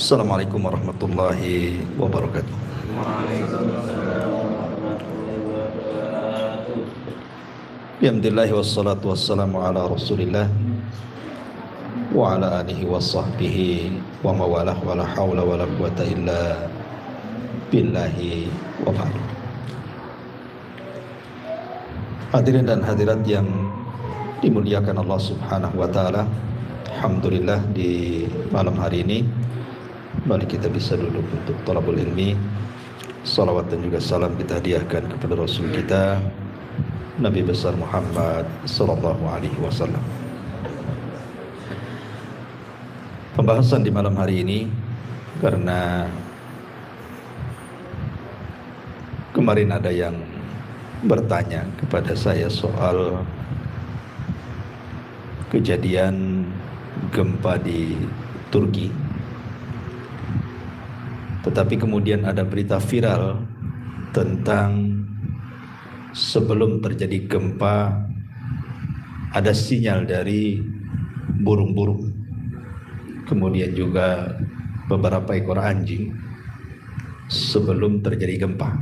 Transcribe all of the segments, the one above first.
Assalamualaikum warahmatullahi wabarakatuh. Alhamdulillah wassalatu wassalamu ala Rasulillah wa ala alihi wa sahbihi wa mawalah wa la hawla wa la quwata illa billahi wa ba'd. Hadirin dan hadirat yang dimuliakan Allah Subhanahu wa taala, alhamdulillah di malam hari ini mari kita bisa duduk untuk thalabul ilmi. Salawat dan juga salam kita hadiahkan kepada Rasul kita Nabi besar Muhammad sallallahu alaihi wasallam. Pembahasan di malam hari ini, karena kemarin ada yang bertanya kepada saya soal kejadian gempa di Turki, tetapi kemudian ada berita viral tentang sebelum terjadi gempa ada sinyal dari burung-burung, kemudian juga beberapa ekor anjing sebelum terjadi gempa.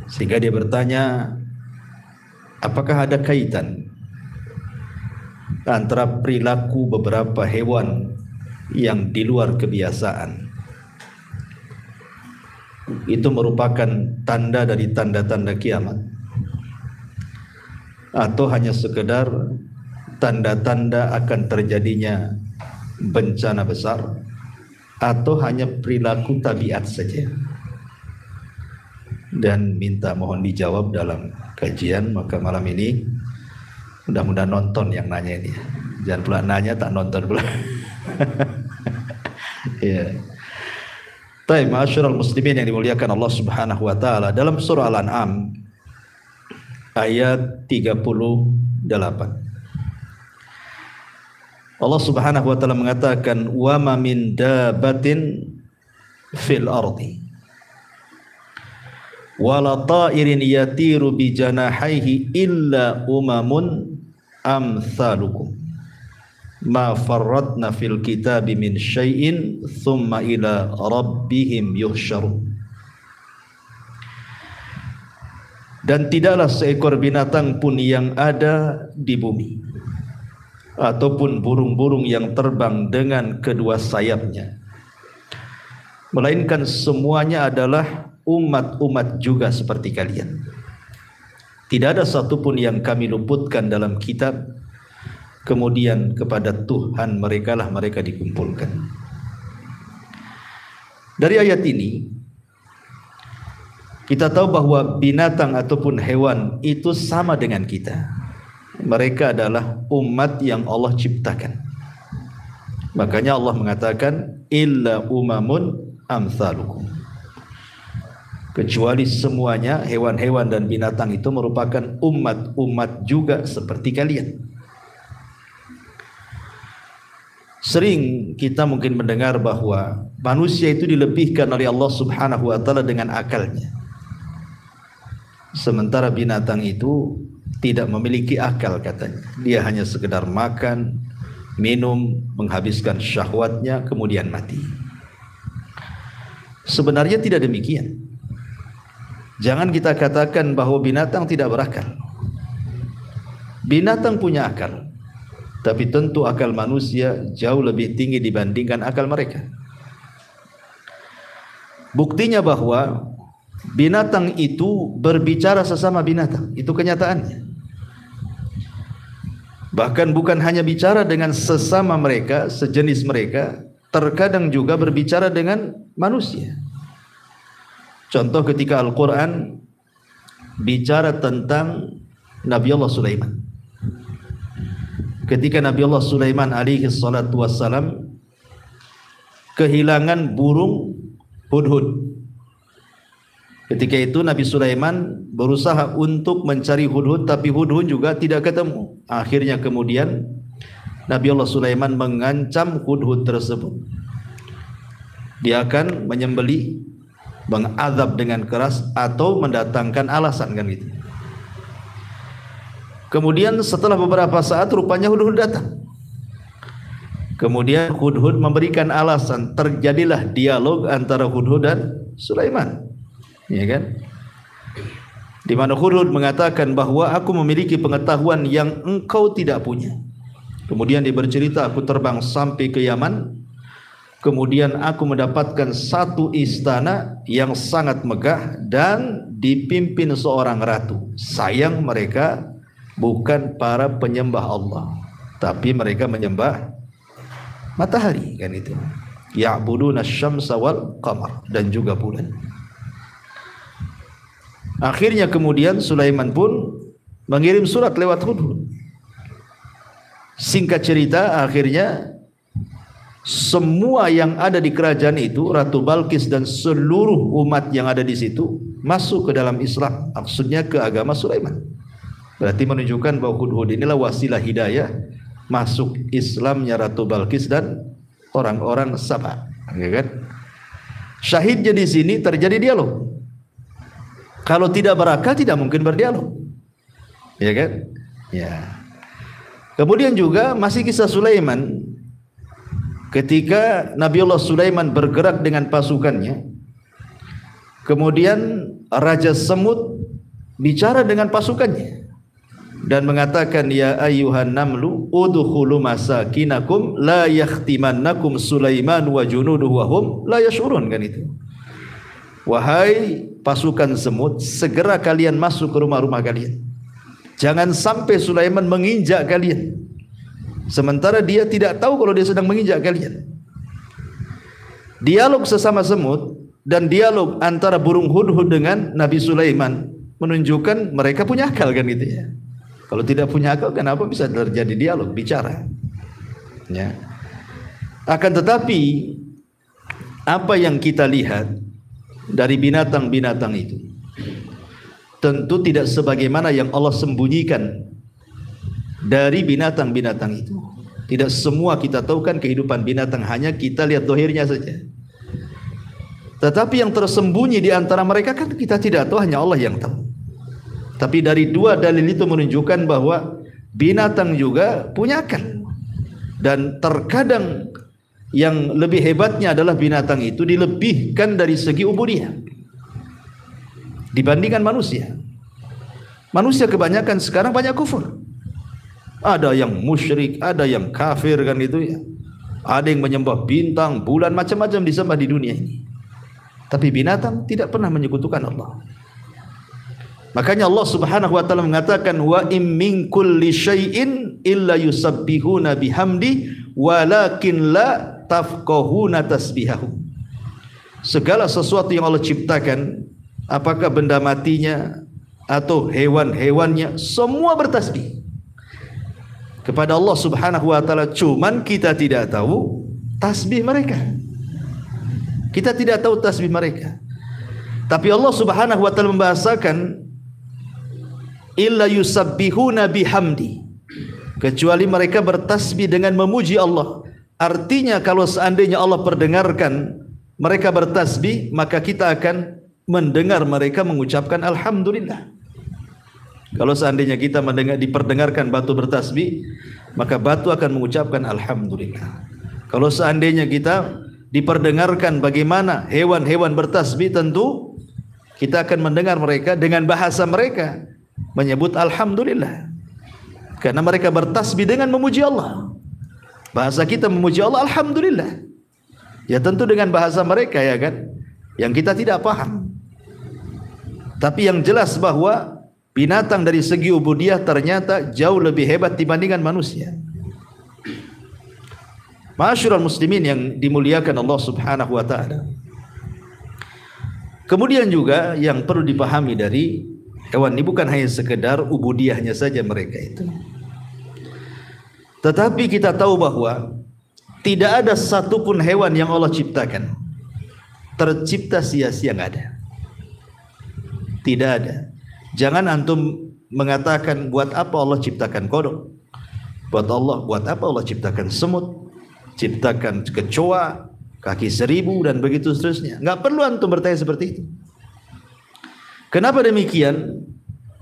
Sehingga dia bertanya, apakah ada kaitan antara perilaku beberapa hewan yang di luar kebiasaan itu merupakan tanda dari tanda-tanda kiamat, atau hanya sekedar tanda-tanda akan terjadinya bencana besar, atau hanya perilaku tabiat saja. Dan minta mohon dijawab dalam kajian. Maka malam ini mudah-mudahan nonton yang nanya ini, jangan pula nanya tak nonton pula. Ya. Baik, ma'asyiral muslimin yang dimuliakan Allah Subhanahu wa taala, dalam surah Al-An'am ayat 38 Allah Subhanahu wa taala mengatakan, wa ma min dabatin fil ardi wala ta'irin yatiru bi janahihi illa umamun amsalukum ma farratna fil kitabi min syai'in thumma ila rabbihim yuhsyarun. Dan tidaklah seekor binatang pun yang ada di bumi ataupun burung-burung yang terbang dengan kedua sayapnya, melainkan semuanya adalah umat-umat juga seperti kalian. Tidak ada satupun yang kami luputkan dalam kitab, kemudian kepada Tuhan mereka lah mereka dikumpulkan. Dari ayat ini kita tahu bahwa binatang ataupun hewan itu sama dengan kita. Mereka adalah umat yang Allah ciptakan. Makanya Allah mengatakan illa umamun amsalukum, kecuali semuanya hewan-hewan dan binatang itu merupakan umat-umat juga seperti kalian. Sering kita mungkin mendengar bahwa manusia itu dilebihkan oleh Allah Subhanahu wa taala dengan akalnya, sementara binatang itu tidak memiliki akal katanya. Dia hanya sekedar makan, minum, menghabiskan syahwatnya kemudian mati. Sebenarnya tidak demikian. Jangan kita katakan bahwa binatang tidak berakal. Binatang punya akal, tapi tentu akal manusia jauh lebih tinggi dibandingkan akal mereka. Buktinya bahwa binatang itu berbicara sesama binatang, itu kenyataannya. Bahkan bukan hanya bicara dengan sesama mereka, sejenis mereka, terkadang juga berbicara dengan manusia. Contoh ketika Al-Quran bicara tentang Nabi Allah Sulaiman. Ketika Nabi Allah Sulaiman alaihi salatu wassalam kehilangan burung hudhud. Ketika itu Nabi Sulaiman berusaha untuk mencari hudhud, tapi hudhud juga tidak ketemu. Akhirnya kemudian Nabi Allah Sulaiman mengancam hudhud tersebut. Dia akan menyembelih, mengazab dengan keras, atau mendatangkan alasan, kan gitu. Kemudian setelah beberapa saat rupanya hudhud datang. Kemudian Hudhud memberikan alasan, terjadilah dialog antara Hudhud dan Sulaiman, ya kan? Di mana Hudhud mengatakan bahwa aku memiliki pengetahuan yang engkau tidak punya. Kemudian dia bercerita, aku terbang sampai ke Yaman, kemudian aku mendapatkan satu istana yang sangat megah dan dipimpin seorang ratu. Sayang mereka bukan para penyembah Allah, tapi mereka menyembah matahari, kan itu. Ya'buduna asy-syamsa wal qamar, dan juga bulan. Akhirnya kemudian Sulaiman pun mengirim surat lewat Hudhud. Singkat cerita, akhirnya semua yang ada di kerajaan itu, Ratu Balqis dan seluruh umat yang ada di situ masuk ke dalam Islam. Maksudnya ke agama Sulaiman. Berarti menunjukkan bahwa Hudhud inilah wasilah hidayah masuk Islamnya Ratu Balqis dan orang-orang Saba, ya kan? Syahidnya di sini terjadi dialog. Kalau tidak berakal tidak mungkin berdialog, ya kan? Ya. Kemudian juga masih kisah Sulaiman. Ketika Nabiullah Sulaiman bergerak dengan pasukannya, kemudian Raja Semut bicara dengan pasukannya dan mengatakan, ya ayyuhan namlu udkhulu masakinakum la yahtimannakum Sulaiman wa junuduhu wa hum la yash'urun, kan itu. Wahai pasukan semut, segera kalian masuk ke rumah-rumah kalian. Jangan sampai Sulaiman menginjak kalian, sementara dia tidak tahu kalau dia sedang menginjak kalian. Dialog sesama semut dan dialog antara burung Hudhud dengan Nabi Sulaiman menunjukkan mereka punya akal, kan gitu ya. Kalau tidak punya akal, kenapa bisa terjadi dialog, bicara? Ya. Akan tetapi apa yang kita lihat dari binatang-binatang itu tentu tidak sebagaimana yang Allah sembunyikan dari binatang-binatang itu. Tidak semua kita tahu kan kehidupan binatang, hanya kita lihat dohirnya saja. Tetapi yang tersembunyi di antara mereka kan kita tidak tahu, hanya Allah yang tahu. Tapi dari dua dalil itu menunjukkan bahwa binatang juga punya akal. Dan terkadang yang lebih hebatnya adalah binatang itu dilebihkan dari segi ubudiyah dibandingkan manusia. Manusia kebanyakan sekarang banyak kufur. Ada yang musyrik, ada yang kafir, kan itu ya. Ada yang menyembah bintang, bulan, macam-macam disembah di dunia ini. Tapi binatang tidak pernah menyekutukan Allah. Makanya Allah Subhanahu wa taala mengatakan, wa im min kulli syai'in illa yusabbihuna bihamdi walakin la tafqahuna tasbihahu. Segala sesuatu yang Allah ciptakan, apakah benda matinya atau hewan-hewannya, semua bertasbih kepada Allah Subhanahu wa taala. Cuman kita tidak tahu tasbih mereka. Kita tidak tahu tasbih mereka. Tapi Allah Subhanahu wa taala membahasakan illa yusabbihuna bihamdi, kecuali mereka bertasbih dengan memuji Allah. Artinya kalau seandainya Allah perdengarkan mereka bertasbih, maka kita akan mendengar mereka mengucapkan alhamdulillah. Kalau seandainya kita mendengar diperdengarkan batu bertasbih, maka batu akan mengucapkan alhamdulillah. Kalau seandainya kita diperdengarkan bagaimana hewan-hewan bertasbih, tentu kita akan mendengar mereka dengan bahasa mereka menyebut alhamdulillah, karena mereka bertasbih dengan memuji Allah. Bahasa kita memuji Allah alhamdulillah, ya tentu dengan bahasa mereka, ya kan, yang kita tidak paham. Tapi yang jelas bahwa binatang dari segi ubudiyah ternyata jauh lebih hebat dibandingkan manusia. Ma'asyiral muslimin yang dimuliakan Allah Subhanahu wa taala. Kemudian juga yang perlu dipahami dari hewan ini bukan hanya sekedar ubudiyahnya saja mereka itu. Tetapi kita tahu bahwa tidak ada satupun hewan yang Allah ciptakan tercipta sia-sia, nggak ada. Tidak ada. Jangan antum mengatakan buat apa Allah ciptakan kodok, buat apa Allah ciptakan semut, ciptakan kecoa, kaki 1000 dan begitu seterusnya. Nggak perlu antum bertanya seperti itu. Kenapa demikian?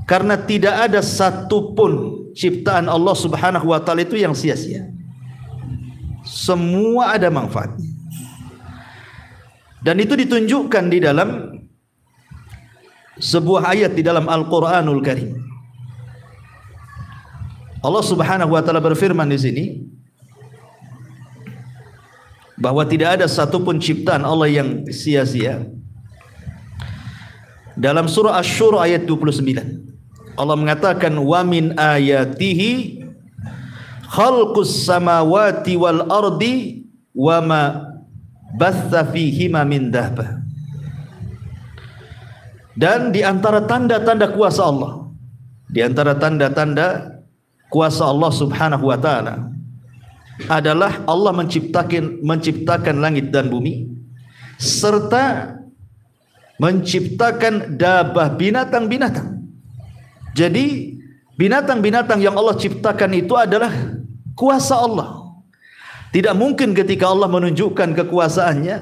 Karena tidak ada satupun ciptaan Allah Subhanahu wa taala itu yang sia-sia. Semua ada manfaatnya. Dan itu ditunjukkan di dalam sebuah ayat di dalam Al-Qur'anul Karim. Allah Subhanahu wa taala berfirman di sini bahwa tidak ada satupun ciptaan Allah yang sia-sia. Dalam surah Asy-Syura ayat 29, Allah mengatakan wa min ayatihi khalqus samawati wal ardi wa ma batha fihima min dabbah. Dan di antara tanda-tanda kuasa Allah, di antara tanda-tanda kuasa Allah Subhanahu wa taala adalah Allah menciptakan langit dan bumi serta menciptakan dabah, binatang-binatang. Jadi binatang-binatang yang Allah ciptakan itu adalah kuasa Allah. Tidak mungkin ketika Allah menunjukkan kekuasaannya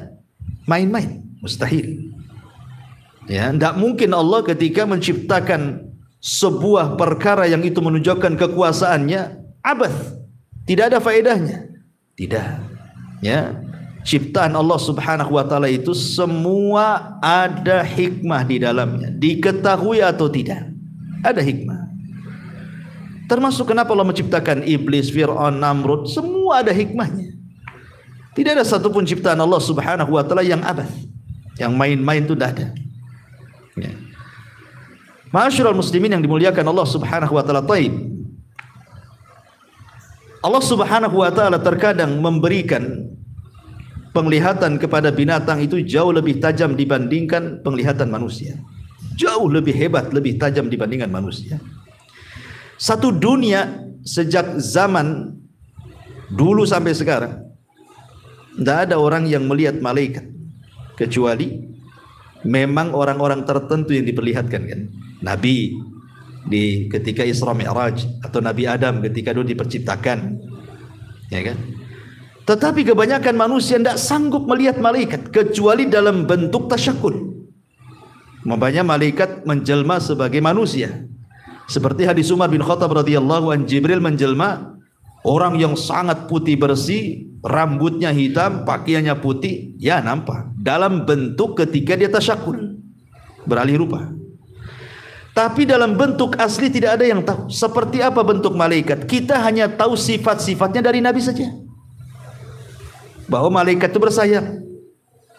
main-main, mustahil. Ya, tidak mungkin Allah ketika menciptakan sebuah perkara yang itu menunjukkan kekuasaannya abath, tidak ada faedahnya. Tidak. Ya, ciptaan Allah Subhanahu wa taala itu semua ada hikmah di dalamnya, diketahui atau tidak, ada hikmah. Termasuk kenapa Allah menciptakan iblis, Fir'aun, Namrud, semua ada hikmahnya. Tidak ada satupun ciptaan Allah Subhanahu wa taala yang abath, yang main-main itu tidak ada. Ya. Ma'asyiral muslimin yang dimuliakan Allah Subhanahu wa taala, taib. Allah Subhanahu wa taala terkadang memberikan penglihatan kepada binatang itu jauh lebih tajam dibandingkan penglihatan manusia. Jauh lebih hebat, lebih tajam dibandingkan manusia. Satu dunia sejak zaman dulu sampai sekarang tidak ada orang yang melihat malaikat kecuali memang orang-orang tertentu yang diperlihatkan, kan? Nabi di ketika Isra Mi'raj, atau Nabi Adam ketika dulu diperciptakan, ya kan? Tetapi kebanyakan manusia tidak sanggup melihat malaikat kecuali dalam bentuk tasyakul. Makanya malaikat menjelma sebagai manusia. Seperti hadis Umar bin Khattab radhiyallahu an, Jibril menjelma orang yang sangat putih bersih, rambutnya hitam, pakaiannya putih, ya nampak dalam bentuk ketika dia tasyakul, beralih rupa. Tapi dalam bentuk asli tidak ada yang tahu seperti apa bentuk malaikat. Kita hanya tahu sifat-sifatnya dari Nabi saja, bahwa malaikat itu bersayap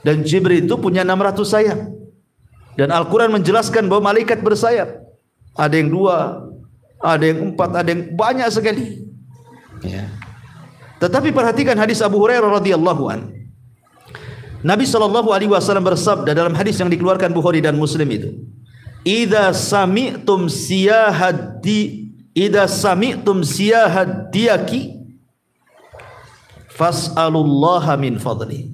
dan Jibril itu punya 600 sayap, dan Al-Quran menjelaskan bahwa malaikat bersayap. Ada yang 2, ada yang 4, ada yang banyak sekali, ya. Tetapi perhatikan hadis Abu Hurairah radhiyallahu an. Nabi SAW bersabda dalam hadis yang dikeluarkan Bukhari dan Muslim itu, idza sami'tum siyahad diyaki fas'alullaha min fadli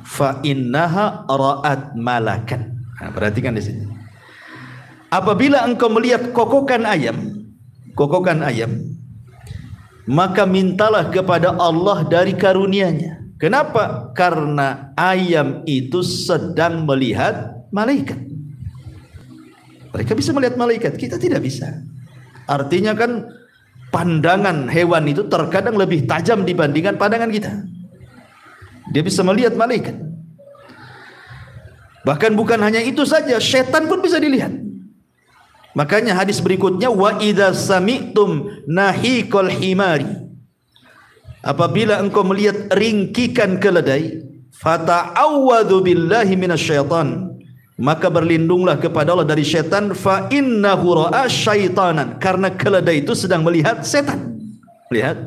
fa innaha ra'at malakan. Nah, perhatikan di sini. Apabila engkau melihat kokokan ayam, maka mintalah kepada Allah dari karunia-Nya. Kenapa? Karena ayam itu sedang melihat malaikat. Mereka bisa melihat malaikat, kita tidak bisa. Artinya kan pandangan hewan itu terkadang lebih tajam dibandingkan pandangan kita. Dia bisa melihat malaikat. Bahkan bukan hanya itu saja, setan pun bisa dilihat. Makanya hadis berikutnya, wa idza sami'tum nahiqal himari, apabila engkau melihat ringkikan keledai, fata'awwadhu billahi minasyaitan, maka berlindunglah kepada Allah dari syaitan, fa innahu ra'a syaitanan, karena keledai itu sedang melihat setan. Lihat,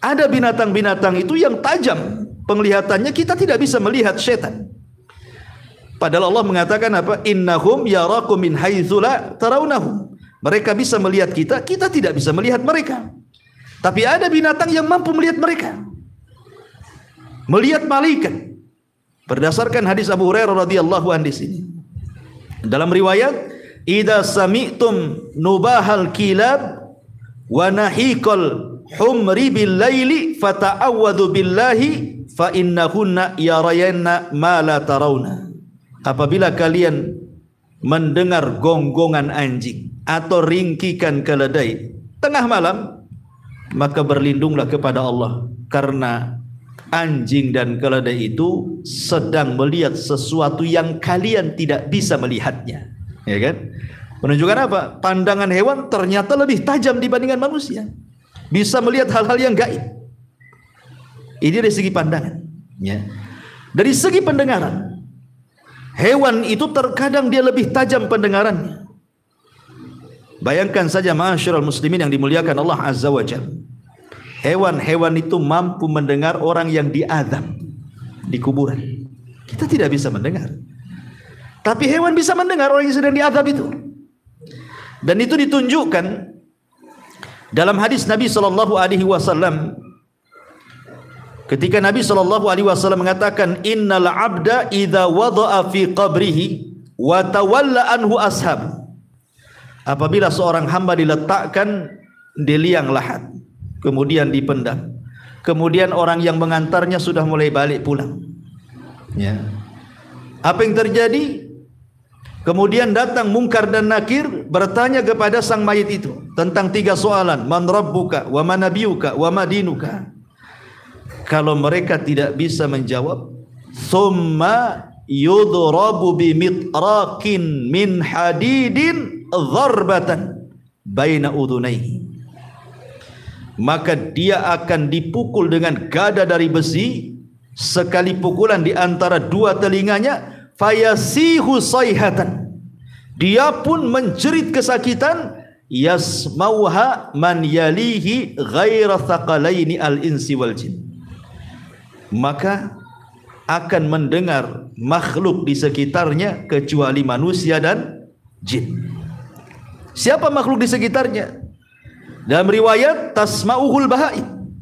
ada binatang-binatang itu yang tajam penglihatannya, kita tidak bisa melihat setan. Padahal Allah mengatakan apa? Innahum yarakum min haitsu la tarawnahum. Mereka bisa melihat kita, kita tidak bisa melihat mereka. Tapi ada binatang yang mampu melihat mereka, melihat malaikat. Berdasarkan hadis Abu Hurairah radhiyallahu anhu di sini. Dalam riwayat, idza sami'tum nubahal kilab wa nahiqal humri bil laili fata'awwadhu billahi fa innahunna yarayna ma la tarawna. Apabila kalian mendengar gonggongan anjing atau ringkikan keledai tengah malam, maka berlindunglah kepada Allah Karena anjing dan keledai itu sedang melihat sesuatu yang kalian tidak bisa melihatnya, ya kan? Menunjukkan apa? Pandangan hewan ternyata lebih tajam dibandingkan manusia, bisa melihat hal-hal yang gaib. Ini dari segi pandangan, ya. Dari segi pendengaran, hewan itu terkadang dia lebih tajam pendengarannya. Bayangkan saja ma'asyiral muslimin yang dimuliakan Allah Azza wa Jalla. Hewan-hewan itu mampu mendengar orang yang diazab di kuburan. Kita tidak bisa mendengar, tapi hewan bisa mendengar orang yang sedang diazab itu. Dan itu ditunjukkan dalam hadis Nabi SAW, ketika Nabi SAW mengatakan, innal abda idza wada'a fi qabrihi wa tawalla anhu ashab. Apabila seorang hamba diletakkan di liang lahat, kemudian dipendam, kemudian orang yang mengantarnya sudah mulai balik pulang, ya. Apa yang terjadi? Kemudian datang Munkar dan Nakir bertanya kepada sang mayit itu tentang 3 soalan, man rabbuka wa man nabiyuka wa ma dinuka. Kalau mereka tidak bisa menjawab, summa yudrabu bimitrakin min hadidin dharbatan baina udhunaihi. Maka dia akan dipukul dengan gada dari besi, sekali pukulan di antara 2 telinganya, fayasihu sayhatan, dia pun menjerit kesakitan, yasmauha man yalihi ghaira thaqalaini al-insi wal jin. Maka akan mendengar makhluk di sekitarnya kecuali manusia dan jin. Siapa makhluk di sekitarnya? Dalam riwayat tasma'uhul bahaim,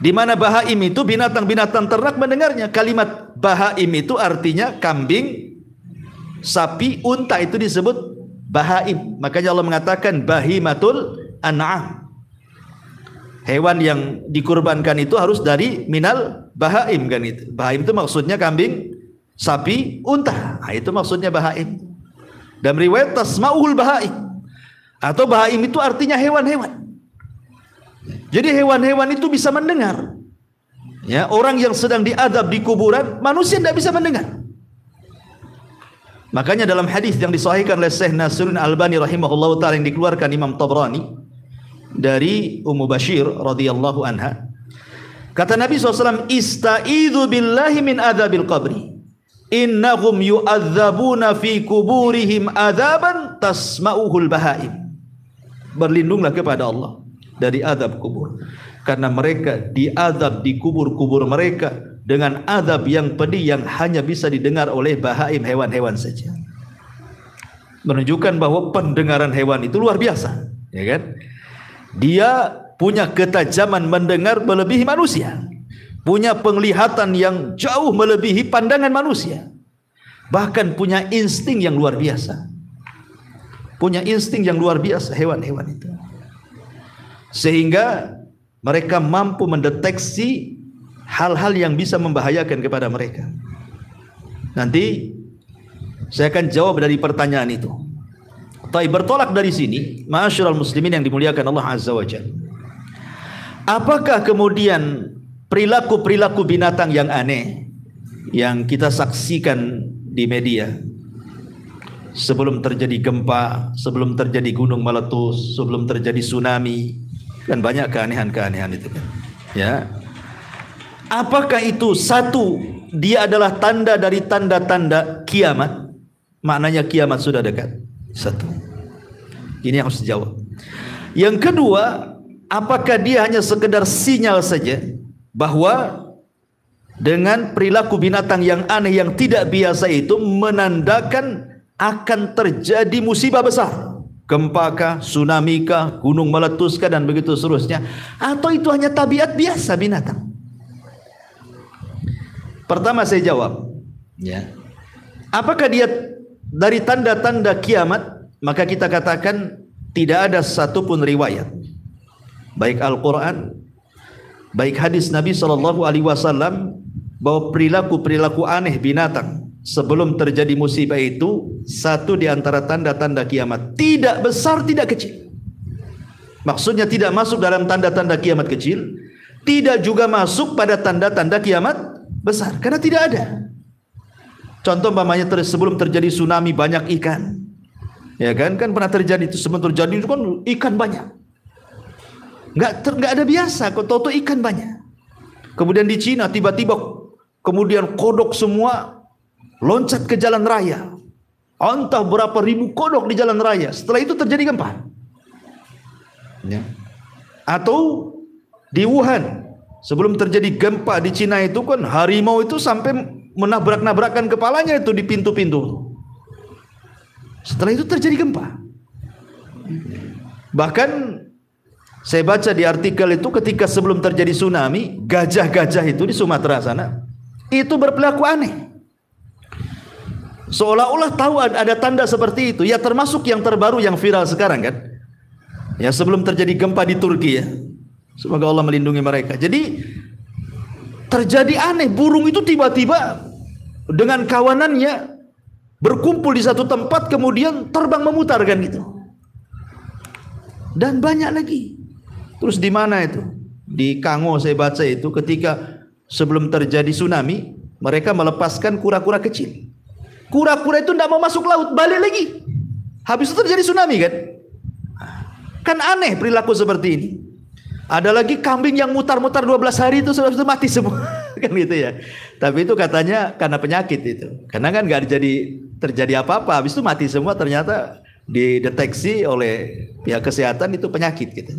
di mana bahaim itu binatang-binatang ternak mendengarnya. Kalimat bahaim itu artinya kambing, sapi, unta, itu disebut bahaim. Makanya Allah mengatakan bahimatul an'am. Hewan yang dikurbankan itu harus dari minal bahaim, kan itu. Bahaim itu maksudnya kambing, sapi, unta. Nah, itu maksudnya bahaim. Dalam riwayat tasma'uhul bahaim, atau bahaim itu artinya hewan-hewan. Jadi hewan-hewan itu bisa mendengar. Ya, orang yang sedang diadab di kuburan, manusia tidak bisa mendengar. Makanya dalam hadis yang disahihkan oleh Syekh Nasiruddin Albani rahimahullahu taala, yang dikeluarkan Imam Tabrani dari Ummu Bashir radhiyallahu anha, kata Nabi SAW, ista'idzu billahi min adzabil qabri, innahum yu'adzabuna fi kuburihim adzaban tasma'uhul bahaim. Berlindunglah kepada Allah dari azab kubur, karena mereka diazab di kubur-kubur mereka dengan azab yang pedih yang hanya bisa didengar oleh bahaim, hewan-hewan saja. Menunjukkan bahwa pendengaran hewan itu luar biasa, ya kan? Dia punya ketajaman mendengar melebihi manusia, punya penglihatan yang jauh melebihi pandangan manusia, bahkan punya insting yang luar biasa. Punya insting yang luar biasa hewan-hewan itu, sehingga mereka mampu mendeteksi hal-hal yang bisa membahayakan kepada mereka. Nanti saya akan jawab dari pertanyaan itu. Tapi bertolak dari sini, ma'asyiral muslimin yang dimuliakan Allah Azza wa Jalla, apakah kemudian perilaku-perilaku binatang yang aneh yang kita saksikan di media, sebelum terjadi gempa, sebelum terjadi gunung meletus, sebelum terjadi tsunami, kan banyak keanehan-keanehan itu kan, ya. Apakah itu satu, dia adalah tanda dari tanda-tanda kiamat? Maknanya kiamat sudah dekat. Satu, ini yang harus dijawab. Yang kedua, apakah dia hanya sekedar sinyal saja bahwa dengan perilaku binatang yang aneh yang tidak biasa itu menandakan akan terjadi musibah besar, gempa kah, tsunami kah, gunung meletus kah, dan begitu seterusnya? Atau itu hanya tabiat biasa binatang? Pertama saya jawab, ya. Apakah dia dari tanda-tanda kiamat? Maka kita katakan tidak ada satupun riwayat, baik Al-Quran, baik hadis Nabi SAW, bahwa perilaku-perilaku aneh binatang sebelum terjadi musibah itu satu di antara tanda-tanda kiamat. Tidak besar, tidak kecil. Maksudnya tidak masuk dalam tanda-tanda kiamat kecil, Tidak juga masuk pada tanda-tanda kiamat besar, karena tidak ada. Contoh umpamanya sebelum terjadi tsunami banyak ikan, ya kan pernah terjadi itu. Sebelum terjadi itu kan ikan banyak, nggak ada biasa, kok tahu ikan banyak. Kemudian di Cina tiba-tiba kemudian kodok semua loncat ke jalan raya, entah berapa ribu kodok di jalan raya. Setelah itu terjadi gempa, ya. Atau di Wuhan sebelum terjadi gempa di Cina itu kan harimau itu sampai menabrak-nabrakan kepalanya itu di pintu-pintu. Setelah itu terjadi gempa. Bahkan saya baca di artikel itu ketika sebelum terjadi tsunami, gajah-gajah itu di Sumatera sana itu berperilaku aneh, seolah-olah tahu ada tanda seperti itu. Ya termasuk yang terbaru yang viral sekarang kan, ya sebelum terjadi gempa di Turki ya. Semoga Allah melindungi mereka. Jadi terjadi aneh, burung itu tiba-tiba dengan kawanannya berkumpul di satu tempat, kemudian terbang memutar kan gitu. Dan banyak lagi. Terus di mana itu? Di Kango saya baca itu ketika sebelum terjadi tsunami, mereka melepaskan kura-kura kecil. Kura-kura itu tidak mau masuk laut, balik lagi. Habis itu terjadi tsunami kan? Kan aneh perilaku seperti ini. Ada lagi kambing yang mutar-mutar 12 hari itu sudah mati semua. Kan gitu ya. Tapi itu katanya karena penyakit itu. Karena kan nggak terjadi apa-apa. Habis itu mati semua, ternyata dideteksi oleh pihak kesehatan itu penyakit gitu.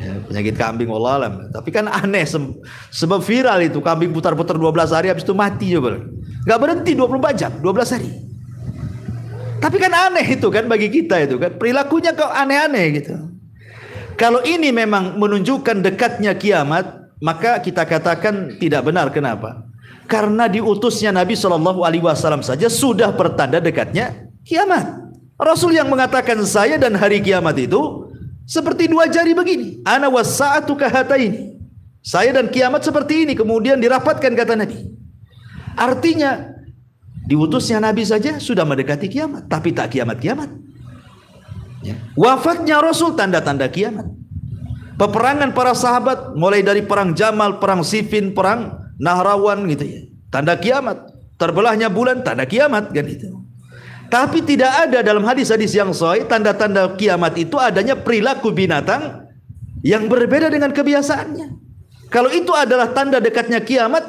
Ya, penyakit kambing wallah alam. Tapi kan aneh sebab viral itu kambing putar-putar 12 hari habis itu mati coba. Nggak berhenti 24 jam, 12 hari. Tapi kan aneh itu kan bagi kita itu kan. Perilakunya kok aneh-aneh gitu. Kalau ini memang menunjukkan dekatnya kiamat, maka kita katakan tidak benar. Kenapa? Karena diutusnya Nabi SAW saja sudah pertanda dekatnya kiamat. Rasul yang mengatakan saya dan hari kiamat itu seperti dua jari begini. Ana was-sa'atu kahataini. Saya dan kiamat seperti ini. Kemudian dirapatkan kata Nabi. Artinya diutusnya Nabi saja sudah mendekati kiamat, tapi tak kiamat-kiamat. Ya. Wafatnya Rasul tanda-tanda kiamat. Peperangan para sahabat mulai dari perang Jamal, perang Siffin, perang Nahrawan gitu ya. Tanda kiamat. Terbelahnya bulan tanda kiamat kan itu. Tapi tidak ada dalam hadis-hadis yang sahih tanda-tanda kiamat itu adanya perilaku binatang yang berbeda dengan kebiasaannya. Kalau itu adalah tanda dekatnya kiamat,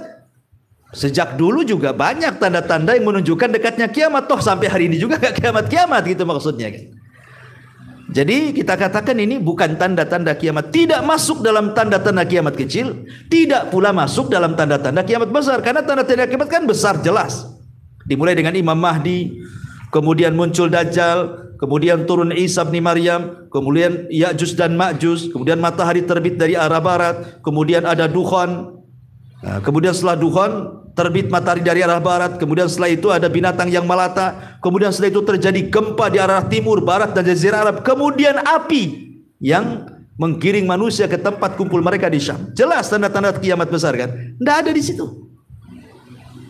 sejak dulu juga banyak tanda-tanda yang menunjukkan dekatnya kiamat. Toh sampai hari ini juga gak kiamat-kiamat gitu maksudnya kan. Jadi kita katakan ini bukan tanda-tanda kiamat, tidak masuk dalam tanda-tanda kiamat kecil, tidak pula masuk dalam tanda-tanda kiamat besar. Karena tanda-tanda kiamat kan besar jelas. Dimulai dengan Imam Mahdi, kemudian muncul Dajjal, kemudian turun Isa bin Maryam, kemudian Ya'juj dan Ma'juj, kemudian matahari terbit dari arah barat, kemudian ada Dukhan. Nah, kemudian setelah Dukhan terbit matahari dari arah barat, kemudian setelah itu ada binatang yang melata, kemudian setelah itu terjadi gempa di arah timur, barat dan jazirah Arab, kemudian api yang menggiring manusia ke tempat kumpul mereka di Syam. Jelas tanda-tanda kiamat besar kan? Tidak ada di situ.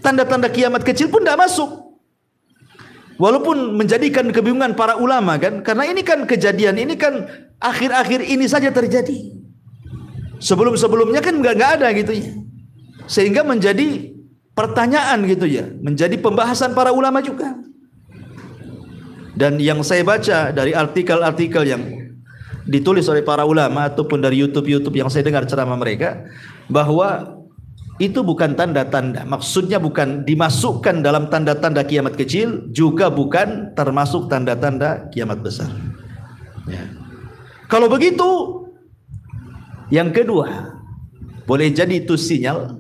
Tanda-tanda kiamat kecil pun tidak masuk. Walaupun menjadikan kebingungan para ulama kan, karena ini kan kejadian ini kan akhir-akhir ini saja terjadi. Sebelum-sebelumnya kan nggak ada gitu ya. Sehingga menjadi pertanyaan gitu ya, menjadi pembahasan para ulama juga. Dan yang saya baca dari artikel-artikel yang ditulis oleh para ulama ataupun dari YouTube yang saya dengar ceramah mereka, bahwa itu bukan tanda-tanda, maksudnya bukan dimasukkan dalam tanda-tanda kiamat kecil, juga bukan termasuk tanda-tanda kiamat besar ya. Kalau begitu, yang kedua, boleh jadi itu sinyal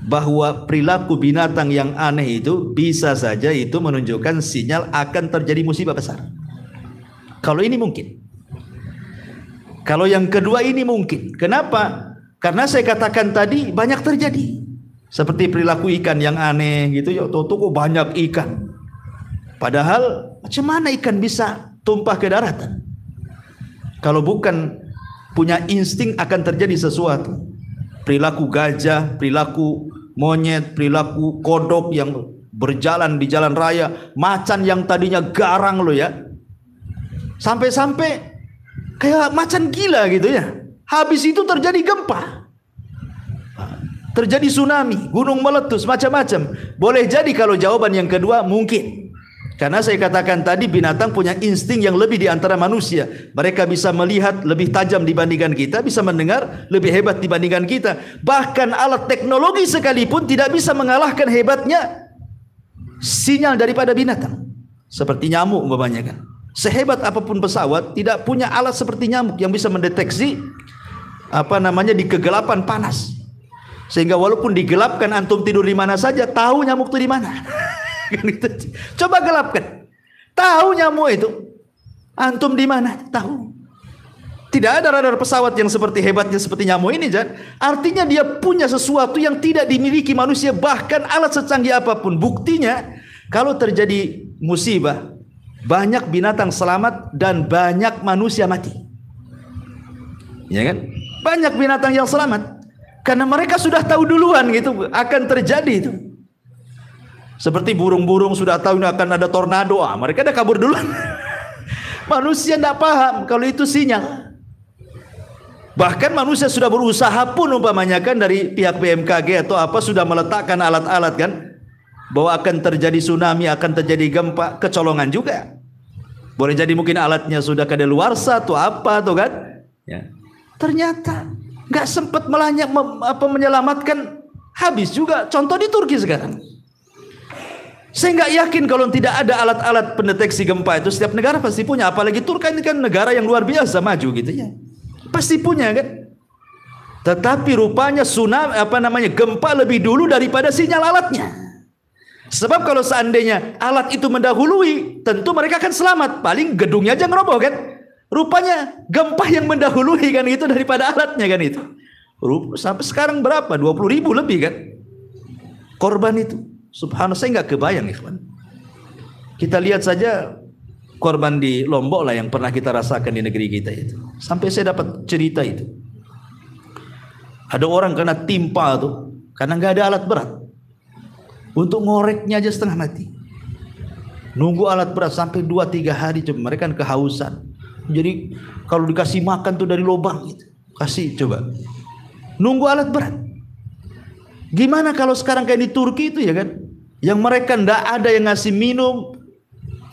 bahwa perilaku binatang yang aneh itu bisa saja itu menunjukkan sinyal akan terjadi musibah besar. Kalau ini mungkin. Kalau yang kedua ini mungkin. Kenapa? Karena saya katakan tadi banyak terjadi. Seperti perilaku ikan yang aneh gitu ya, kok banyak ikan. Padahal macam mana ikan bisa tumpah ke daratan? Kalau bukan punya insting akan terjadi sesuatu. Perilaku gajah, perilaku monyet, perilaku kodok yang berjalan di jalan raya, macan yang tadinya garang loh ya, sampai-sampai kayak macan gila gitu ya, Habis itu terjadi gempa, terjadi tsunami, gunung meletus, macam-macam. Boleh jadi kalau jawaban yang kedua mungkin. Karena saya katakan tadi binatang punya insting yang lebih di antara manusia. Mereka bisa melihat lebih tajam dibandingkan kita, bisa mendengar lebih hebat dibandingkan kita. Bahkan alat teknologi sekalipun tidak bisa mengalahkan hebatnya sinyal daripada binatang. Seperti nyamuk umpamanya kan. Sehebat apapun pesawat tidak punya alat seperti nyamuk yang bisa mendeteksi di kegelapan panas. Sehingga walaupun digelapkan antum tidur di mana saja tahu nyamuk itu di mana. Coba gelapkan, tahu nyamuk itu antum di mana, tahu. Tidak ada radar pesawat yang seperti hebatnya seperti nyamuk ini, Jan. Artinya dia punya sesuatu yang tidak dimiliki manusia, bahkan alat secanggih apapun. Buktinya kalau terjadi musibah, banyak binatang selamat dan banyak manusia mati. Ya kan? Banyak binatang yang selamat karena mereka sudah tahu duluan gitu akan terjadi itu. Seperti burung-burung sudah tahu akan ada tornado, mereka dah kabur duluan. Manusia tidak paham kalau itu sinyal. Bahkan manusia sudah berusaha pun umpamanya kan dari pihak BMKG atau apa sudah meletakkan alat-alat kan bahwa akan terjadi tsunami, akan terjadi gempa, kecolongan juga. Boleh jadi mungkin alatnya sudah kadaluarsa atau apa tuh kan? Ya. Ternyata nggak sempat menyelamatkan, habis juga. Contoh di Turki sekarang. Saya nggak yakin kalau tidak ada alat-alat pendeteksi gempa itu setiap negara pasti punya. Apalagi Turki ini kan negara yang luar biasa maju gitu ya, pasti punya kan. Tetapi rupanya tsunami gempa lebih dulu daripada sinyal alatnya. Sebab kalau seandainya alat itu mendahului, tentu mereka akan selamat. Paling gedungnya aja ngeroboh kan. Rupanya gempa yang mendahului kan itu daripada alatnya kan itu. Sampai sekarang berapa? 20.000 lebih kan korban itu. Subhanallah, saya nggak kebayang ikhwan. Kita lihat saja korban di Lombok lah yang pernah kita rasakan di negeri kita itu. Sampai saya dapat cerita itu. Ada orang kena timpa tuh karena nggak ada alat berat. Untuk ngoreknya aja setengah mati. Nunggu alat berat sampai 2-3 hari coba. Mereka kan kehausan. Jadi kalau dikasih makan tuh dari lubang gitu. Kasih coba. Nunggu alat berat. Gimana kalau sekarang kayak di Turki itu ya kan, yang mereka ndak ada yang ngasih minum,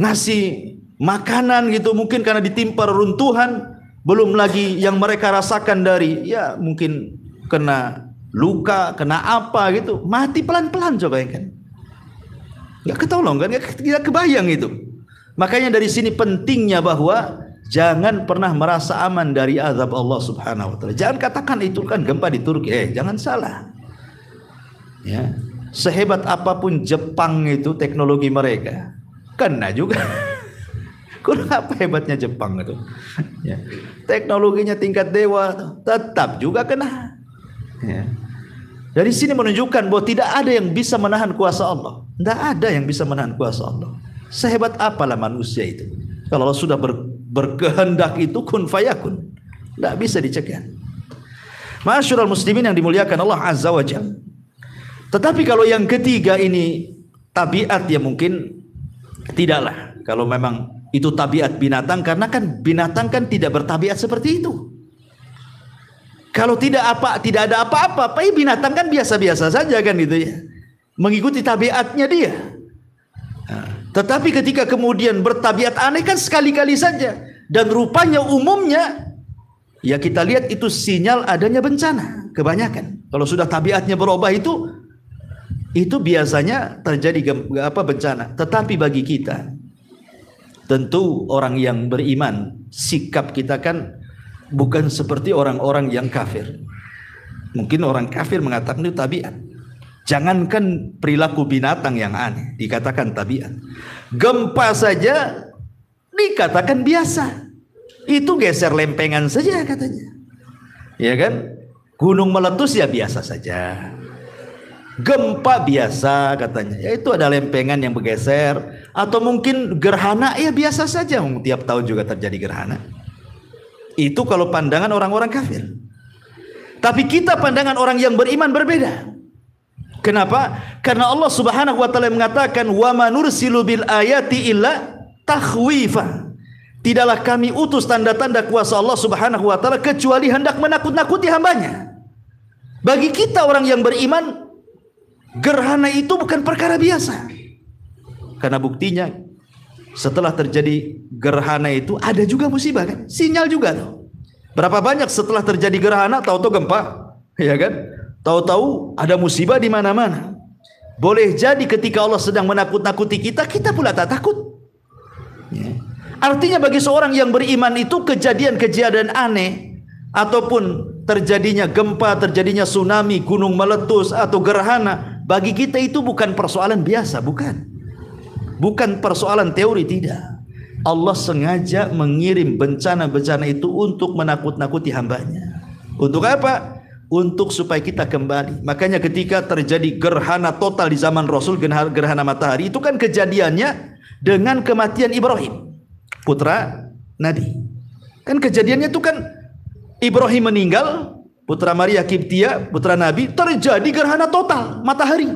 ngasih makanan gitu, mungkin karena ditimpa reruntuhan, belum lagi yang mereka rasakan dari ya mungkin kena luka, kena apa gitu, mati pelan-pelan coba ya kan, nggak ketolong kan, nggak kebayang itu. Makanya dari sini pentingnya bahwa jangan pernah merasa aman dari azab Allah Subhanahu wa taala. Jangan katakan itu kan gempa di Turki, jangan salah. Ya, sehebat apapun Jepang itu teknologi mereka kena juga. Kurang apa hebatnya Jepang itu? Ya, teknologinya tingkat dewa tetap juga kena. Ya. Dari sini menunjukkan bahwa tidak ada yang bisa menahan kuasa Allah. Tidak ada yang bisa menahan kuasa Allah. Sehebat apalah manusia itu. Kalau Allah sudah berkehendak itu kun fayakun, tidak bisa dicegah. Ma'asyiral muslimin yang dimuliakan Allah Azza wa Jalla. Tetapi kalau yang ketiga ini tabiat, ya mungkin tidaklah. Kalau memang itu tabiat binatang, karena kan binatang kan tidak bertabiat seperti itu. Kalau tidak ada apa-apa, binatang kan biasa-biasa saja kan gitu ya, mengikuti tabiatnya dia. Tetapi ketika kemudian bertabiat aneh kan sekali-kali saja, dan rupanya umumnya ya kita lihat itu sinyal adanya bencana. Kebanyakan kalau sudah tabiatnya berubah itu biasanya terjadi bencana. Tetapi bagi kita, tentu orang yang beriman, sikap kita kan bukan seperti orang-orang yang kafir. Mungkin orang kafir mengatakan itu tabiat. Jangankan perilaku binatang yang aneh dikatakan tabiat. Gempa saja dikatakan biasa. Itu geser lempengan saja katanya. Ya kan? Gunung meletus ya biasa saja. Gempa biasa katanya, yaitu ada lempengan yang bergeser, atau mungkin gerhana ya biasa saja, tiap tahun juga terjadi gerhana. Itu kalau pandangan orang-orang kafir. Tapi kita pandangan orang yang beriman berbeda. Kenapa? Karena Allah Subhanahu wa taala mengatakan wa manursilu bil ayati illa takhwifa. Tidaklah kami utus tanda-tanda kuasa Allah Subhanahu wa taala kecuali hendak menakut-nakuti hambanya. Bagi kita orang yang beriman, gerhana itu bukan perkara biasa. Karena buktinya setelah terjadi gerhana itu ada juga musibah kan? Sinyal juga tuh. Berapa banyak setelah terjadi gerhana tahu-tahu gempa, ya kan? Tahu-tahu ada musibah di mana-mana. Boleh jadi ketika Allah sedang menakut-nakuti kita, kita pula tak takut. Ya. Artinya bagi seorang yang beriman itu kejadian-kejadian aneh ataupun terjadinya gempa, terjadinya tsunami, gunung meletus atau gerhana, bagi kita itu bukan persoalan biasa, bukan. Bukan persoalan teori, tidak. Allah sengaja mengirim bencana-bencana itu untuk menakut-nakuti hambanya. Untuk apa? Untuk supaya kita kembali. Makanya ketika terjadi gerhana total di zaman Rasul, gerhana matahari, itu kan kejadiannya dengan kematian Ibrahim, putra Nabi. Kan kejadiannya itu kan Ibrahim meninggal, putra Maria Kiptia, putra Nabi, terjadi gerhana total matahari,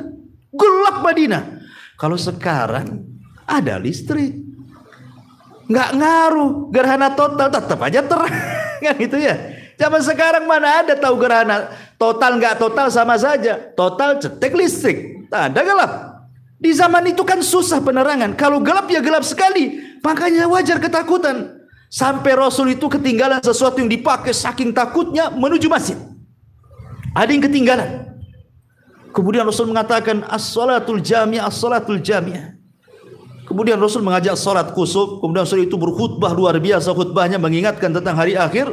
gelap Madinah. Kalau sekarang ada listrik, nggak ngaruh, gerhana total tetap aja terang, kan gitu ya. Zaman sekarang mana ada tahu gerhana total nggak total sama saja. Total cetek listrik, tak ada gelap. Di zaman itu kan susah penerangan. Kalau gelap ya gelap sekali. Makanya wajar ketakutan. Sampai Rasul itu ketinggalan sesuatu yang dipakai, saking takutnya menuju masjid. Ada yang ketinggalan. Kemudian Rasul mengatakan as-salatul jami'ah, as-salatul jami'ah. Kemudian Rasul mengajak salat kusuf. Kemudian Rasul itu berkhutbah luar biasa, khutbahnya mengingatkan tentang hari akhir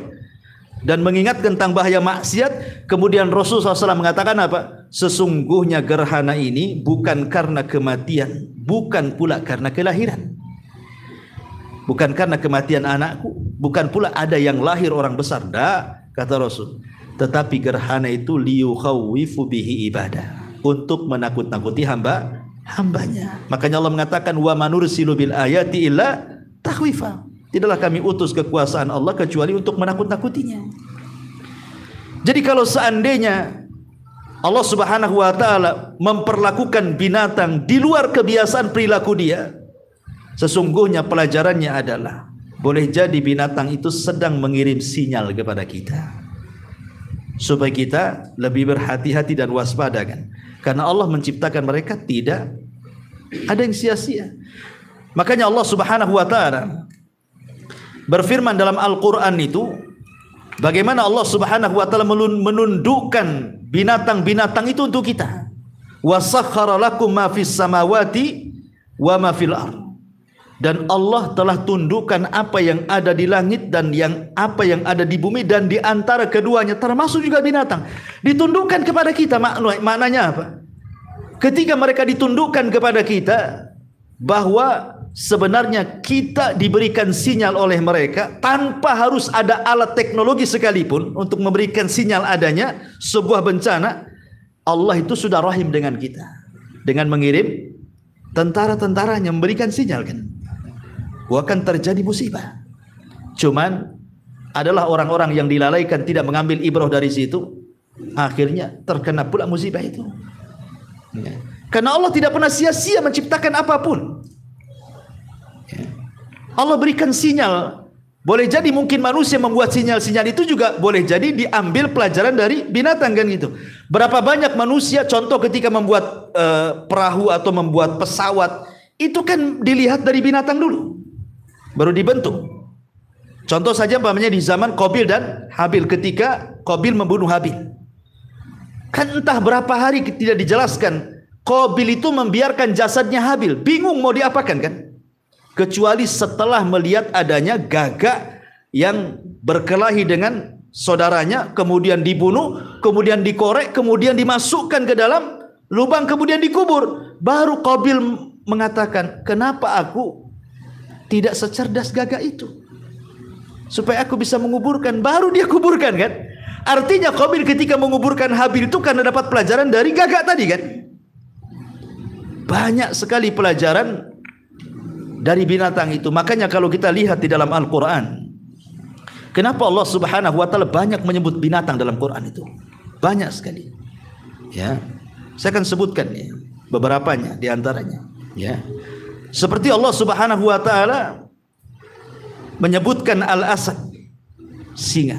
dan mengingatkan tentang bahaya maksiat. Kemudian Rasul SAW mengatakan apa? Sesungguhnya gerhana ini bukan karena kematian, bukan pula karena kelahiran, bukan karena kematian anakku, bukan pula ada yang lahir orang besar. Dah, kata Rasul. Tetapi gerhana itu liyukhawifu bihi ibadah, untuk menakut-nakuti hambanya. Makanya Allah mengatakan wa manursilu bil ayati illa takhwifa. Tidaklah kami utus kekuasaan Allah kecuali untuk menakut-nakutinya. Jadi kalau seandainya Allah Subhanahu wa taala memperlakukan binatang di luar kebiasaan perilaku dia, sesungguhnya pelajarannya adalah boleh jadi binatang itu sedang mengirim sinyal kepada kita supaya kita lebih berhati-hati dan waspada kan. Karena Allah menciptakan mereka tidak ada yang sia-sia. Makanya Allah Subhanahu wa taala berfirman dalam Al-Quran itu, bagaimana Allah Subhanahu wa ta'ala menundukkan binatang-binatang itu untuk kita. Wa sakhkhara lakum ma fis samawati wa ma fil ardh. Dan Allah telah tundukkan apa yang ada di langit dan apa yang ada di bumi, dan di antara keduanya termasuk juga binatang. Ditundukkan kepada kita, maknanya apa? Ketika mereka ditundukkan kepada kita, bahwa sebenarnya kita diberikan sinyal oleh mereka tanpa harus ada alat teknologi sekalipun untuk memberikan sinyal adanya sebuah bencana. Allah itu sudah rahim dengan kita dengan mengirim tentara-tentaranya memberikan sinyal kan, akan terjadi musibah. Cuman adalah orang-orang yang dilalaikan, tidak mengambil ibrah dari situ, akhirnya terkena pula musibah itu. Karena Allah tidak pernah sia-sia menciptakan apapun. Allah berikan sinyal. Boleh jadi mungkin manusia membuat sinyal-sinyal itu juga boleh jadi diambil pelajaran dari binatang kan gitu. Berapa banyak manusia, contoh ketika membuat perahu atau membuat pesawat, itu kan dilihat dari binatang dulu, baru dibentuk. Contoh saja umpamanya di zaman Qabil dan Habil, ketika Qabil membunuh Habil, kan entah berapa hari tidak dijelaskan. Qabil itu membiarkan jasadnya Habil, bingung mau diapakan kan, kecuali setelah melihat adanya gagak yang berkelahi dengan saudaranya, kemudian dibunuh, kemudian dikorek, kemudian dimasukkan ke dalam lubang, kemudian dikubur. Baru Qabil mengatakan, kenapa aku tidak secerdas gagak itu supaya aku bisa menguburkan. Baru dia kuburkan kan. Artinya Qabil ketika menguburkan Habil itu karena dapat pelajaran dari gagak tadi kan. Banyak sekali pelajaran dari binatang itu. Makanya kalau kita lihat di dalam Al-Quran, kenapa Allah Subhanahu wa ta'ala banyak menyebut binatang dalam Quran itu? Banyak sekali. Ya, saya akan sebutkan ya, beberapanya di antaranya. Ya, seperti Allah Subhanahu wa ta'ala menyebutkan al-asad, singa.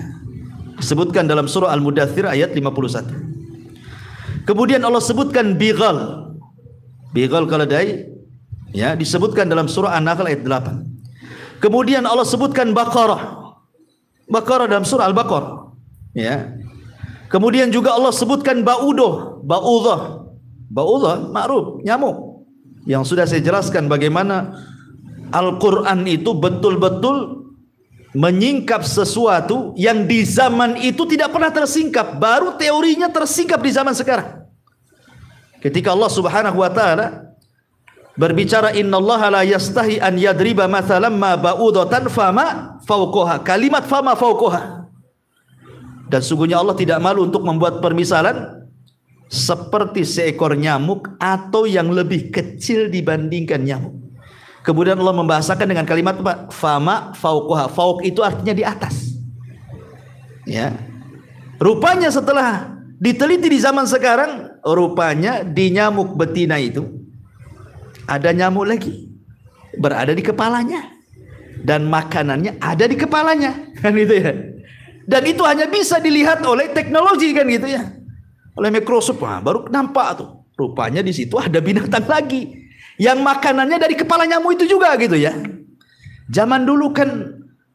Disebutkan dalam surah Al-Mudaththir ayat 51. Kemudian Allah sebutkan bighal. Bighal keledai, ya, disebutkan dalam surah An-Nahl ayat 8. Kemudian Allah sebutkan baqarah. Baqarah dalam surah Al-Baqarah, ya. Kemudian juga Allah sebutkan ba'udah, ba'udah. Ba'udah ma'ruf, nyamuk. Yang sudah saya jelaskan bagaimana Al-Quran itu betul-betul menyingkap sesuatu yang di zaman itu tidak pernah tersingkap, baru teorinya tersingkap di zaman sekarang. Ketika Allah Subhanahu wa taala berbicara, innallaha la yastahi an yadriba mathalan ma ba'udatan fama fawqaha. Kalimat fama fawqaha. Dan sungguhnya Allah tidak malu untuk membuat permisalan seperti seekor nyamuk atau yang lebih kecil dibandingkan nyamuk. Kemudian Allah membahasakan dengan kalimat fama fauqaha. Fauq itu artinya di atas. Ya. Rupanya setelah diteliti di zaman sekarang, rupanya di nyamuk betina itu ada nyamuk lagi berada di kepalanya dan makanannya ada di kepalanya, kan gitu ya. Dan itu hanya bisa dilihat oleh teknologi, kan gitu ya. Oleh mikroskop, baru nampak tuh. Rupanya di situ ada binatang lagi yang makanannya dari kepala nyamuk itu juga, gitu ya. Zaman dulu kan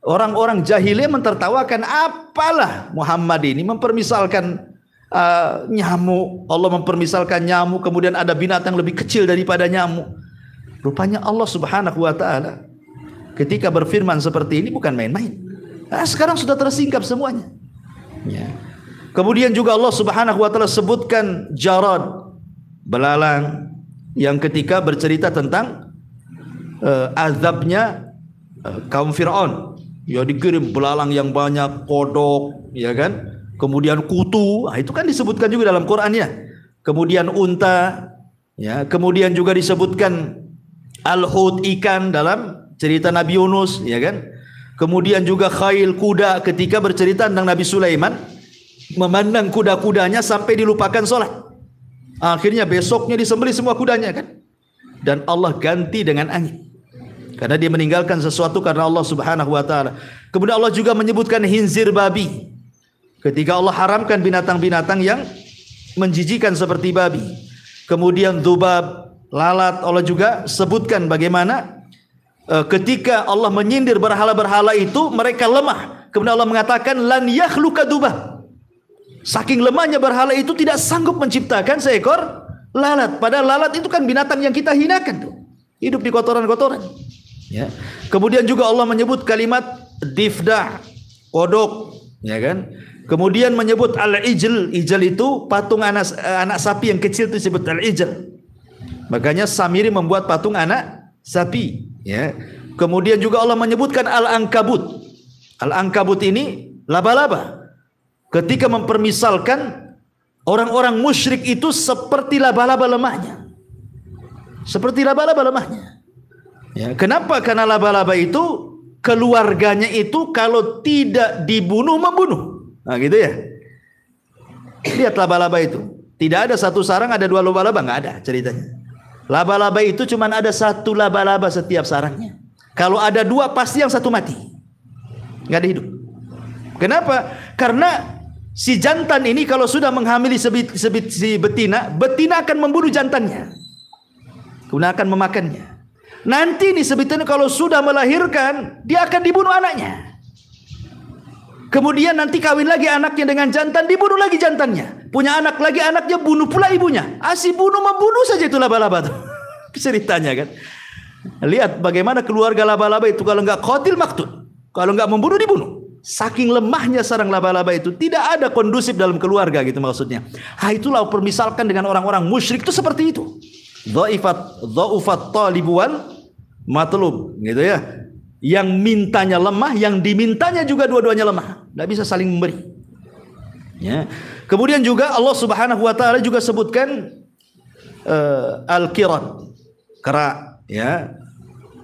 orang-orang jahiliyah mentertawakan, apalah Muhammad ini mempermisalkan nyamuk. Allah mempermisalkan nyamuk, kemudian ada binatang lebih kecil daripada nyamuk. Rupanya Allah Subhanahu wa taala ketika berfirman seperti ini bukan main-main. Sekarang sudah tersingkap semuanya, ya. Kemudian juga Allah Subhanahu wa taala sebutkan jarad, belalang, yang ketika bercerita tentang azabnya kaum Fir'aun. Ya, dikirim belalang yang banyak, kodok, ya kan? Kemudian kutu, itu kan disebutkan juga dalam Quran, ya. Kemudian unta, ya. Kemudian juga disebutkan al-hut, ikan, dalam cerita Nabi Yunus, ya kan? Kemudian juga khail, kuda, ketika bercerita tentang Nabi Sulaiman memandang kuda-kudanya sampai dilupakan sholat. Akhirnya besoknya disembelih semua kudanya, kan? Dan Allah ganti dengan angin, karena dia meninggalkan sesuatu karena Allah Subhanahu wa taala. Kemudian Allah juga menyebutkan hinzir, babi, ketika Allah haramkan binatang-binatang yang menjijikan seperti babi. Kemudian dzubab, lalat, Allah juga sebutkan bagaimana ketika Allah menyindir berhala-berhala itu, mereka lemah. Kemudian Allah mengatakan lan yakhluqa dzubab. Saking lemahnya berhala itu tidak sanggup menciptakan seekor lalat. Padahal lalat itu kan binatang yang kita hinakan tuh, hidup di kotoran-kotoran, ya. Kemudian juga Allah menyebut kalimat difdah, kodok, ya kan. Kemudian menyebut al-ijl. Ijl itu patung anak sapi yang kecil, itu disebut al-ijl. Makanya Samiri membuat patung anak sapi, ya. Kemudian juga Allah menyebutkan al-ankabut. Al-ankabut ini laba-laba. Ketika mempermisalkan orang-orang musyrik itu seperti laba-laba lemahnya. Seperti laba-laba lemahnya. Ya, kenapa? Karena laba-laba itu keluarganya itu kalau tidak dibunuh membunuh. Nah, gitu ya. Lihat laba-laba itu. Tidak ada satu sarang ada dua laba-laba, nggak ada ceritanya. Laba-laba itu cuma ada satu laba-laba setiap sarangnya. Kalau ada dua pasti yang satu mati, nggak ada hidup. Kenapa? Karena si jantan ini kalau sudah menghamili si betina, betina akan membunuh jantannya, kemudian akan memakannya. Nanti nih si betina kalau sudah melahirkan, dia akan dibunuh anaknya. Kemudian nanti kawin lagi anaknya dengan jantan, dibunuh lagi jantannya. Punya anak lagi, anaknya bunuh pula ibunya. Si bunuh membunuh saja itu laba-laba tuh. Ceritanya kan. Lihat bagaimana keluarga laba-laba itu, kalau enggak qatil maktul, kalau enggak membunuh dibunuh. Saking lemahnya sarang laba-laba itu, tidak ada kondusif dalam keluarga, gitu maksudnya. Itulah permisalkan dengan orang-orang musyrik itu seperti itu. Dha'ufat talib wal matlub, gitu ya. Yang mintanya lemah, yang dimintanya juga dua-duanya lemah, tidak bisa saling memberi, ya. Kemudian juga Allah Subhanahu wa taala juga sebutkan al-qiran, kera, ya.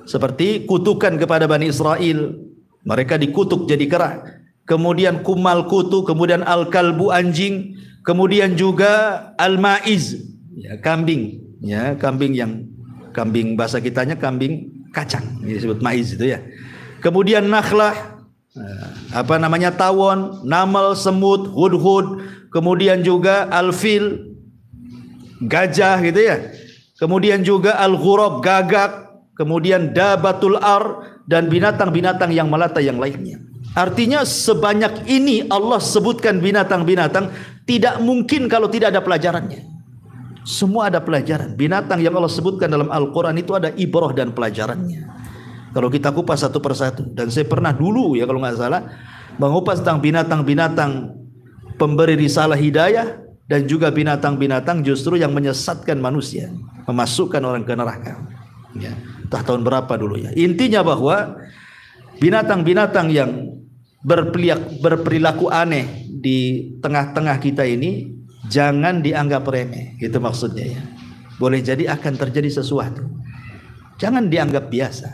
Seperti kutukan kepada Bani Israel, mereka dikutuk jadi kera. Kemudian kumal kutu, kemudian al-kalbu anjing, kemudian juga al-maiz, ya, kambing, ya, kambing bahasa kitanya kambing kacang, ini disebut maiz itu, ya. kemudian nakhlah, tawon, namal, semut, hudhud, kemudian juga alfil, gajah gitu ya. Kemudian juga al-ghurab, gagak, kemudian dabatul ar, dan binatang-binatang yang melata yang lainnya. Artinya sebanyak ini Allah sebutkan binatang-binatang, tidak mungkin kalau tidak ada pelajarannya. Semua ada pelajaran. Binatang yang Allah sebutkan dalam Al-Quran itu ada ibrah dan pelajarannya. Kalau kita kupas satu persatu, dan saya pernah dulu ya kalau nggak salah mengupas tentang binatang-binatang pemberi risalah hidayah, dan juga binatang-binatang justru yang menyesatkan manusia, memasukkan orang ke neraka. Ya, entah tahun berapa dulu ya. Intinya bahwa binatang-binatang yang berperilaku aneh di tengah-tengah kita ini jangan dianggap remeh, itu maksudnya ya. Boleh jadi akan terjadi sesuatu. Jangan dianggap biasa.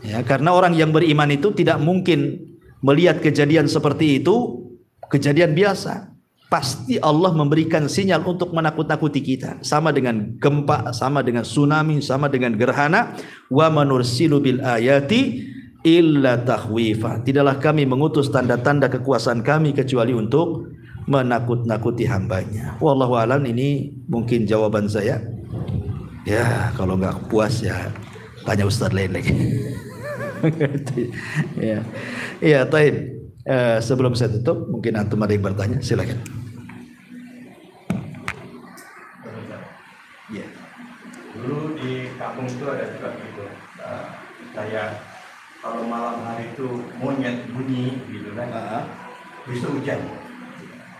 Ya, karena orang yang beriman itu tidak mungkin melihat kejadian seperti itu kejadian biasa. Pasti Allah memberikan sinyal untuk menakut-nakuti kita. Sama dengan gempa, sama dengan tsunami, sama dengan gerhana. Wa manursilu bil ayati illa takhwifa. Tidaklah kami mengutus tanda-tanda kekuasaan kami kecuali untuk menakut-nakuti hambanya. Wallahu a'lam. Ini mungkin jawaban saya. Ya, kalau nggak puas ya tanya Ustaz lain lagi. Ya, taib. Sebelum saya tutup, mungkin antum ada yang bertanya, silakan. Ya. Dulu di kampung itu ada juga gitu, kayak kalau malam hari itu monyet bunyi gitu kan, bisa hujan.